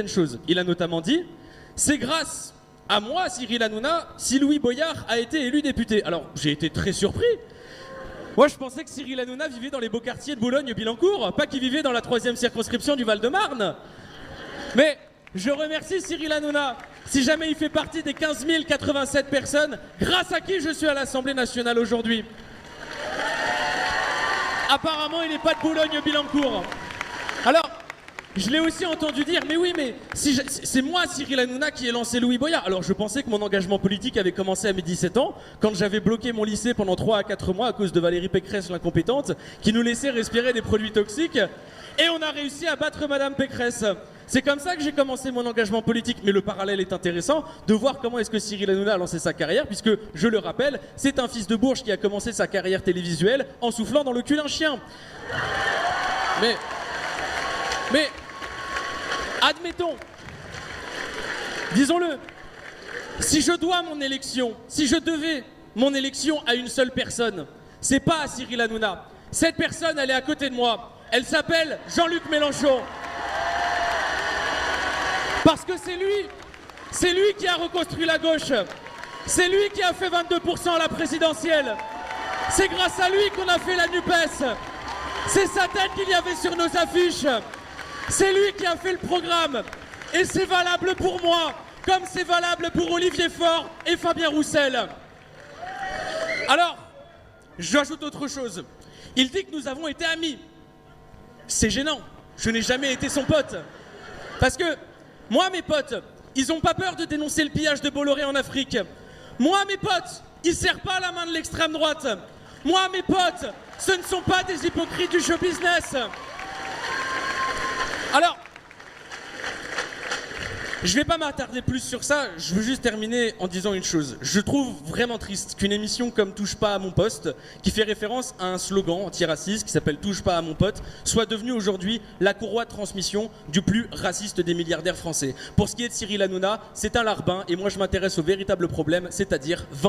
Chose. Il a notamment dit « C'est grâce à moi, Cyril Hanouna, si Louis Boyard a été élu député. » Alors, j'ai été très surpris. Moi, je pensais que Cyril Hanouna vivait dans les beaux quartiers de Boulogne-Billancourt, pas qu'il vivait dans la 3e circonscription du Val-de-Marne. Mais je remercie Cyril Hanouna, si jamais il fait partie des 15 087 personnes, grâce à qui je suis à l'Assemblée nationale aujourd'hui. Apparemment, il n'est pas de Boulogne-Billancourt. Alors, je l'ai aussi entendu dire, mais oui, mais si c'est moi, Cyril Hanouna, qui ai lancé Louis Boyard. Alors je pensais que mon engagement politique avait commencé à mes 17 ans, quand j'avais bloqué mon lycée pendant 3 à 4 mois à cause de Valérie Pécresse, l'incompétente, qui nous laissait respirer des produits toxiques. Et on a réussi à battre Madame Pécresse. C'est comme ça que j'ai commencé mon engagement politique. Mais le parallèle est intéressant de voir comment est-ce que Cyril Hanouna a lancé sa carrière, puisque, je le rappelle, c'est un fils de Bourges qui a commencé sa carrière télévisuelle en soufflant dans le cul d'un chien. Mais admettons, disons-le, si je devais mon élection à une seule personne, c'est pas à Cyril Hanouna. Cette personne, elle est à côté de moi. Elle s'appelle Jean-Luc Mélenchon. Parce que c'est lui qui a reconstruit la gauche. C'est lui qui a fait 22% à la présidentielle. C'est grâce à lui qu'on a fait la NUPES. C'est sa tête qu'il y avait sur nos affiches. C'est lui qui a fait le programme. Et c'est valable pour moi, comme c'est valable pour Olivier Faure et Fabien Roussel. Alors, j'ajoute autre chose. Il dit que nous avons été amis. C'est gênant. Je n'ai jamais été son pote. Parce que, moi, mes potes, ils n'ont pas peur de dénoncer le pillage de Bolloré en Afrique. Moi, mes potes, ils ne serrent pas la main de l'extrême droite. Moi, mes potes, ce ne sont pas des hypocrites du show business. Alors, je ne vais pas m'attarder plus sur ça, je veux juste terminer en disant une chose. Je trouve vraiment triste qu'une émission comme Touche pas à mon poste, qui fait référence à un slogan antiraciste qui s'appelle Touche pas à mon pote, soit devenue aujourd'hui la courroie de transmission du plus raciste des milliardaires français. Pour ce qui est de Cyril Hanouna, c'est un larbin et moi je m'intéresse au véritable problème, c'est-à-dire Vincent.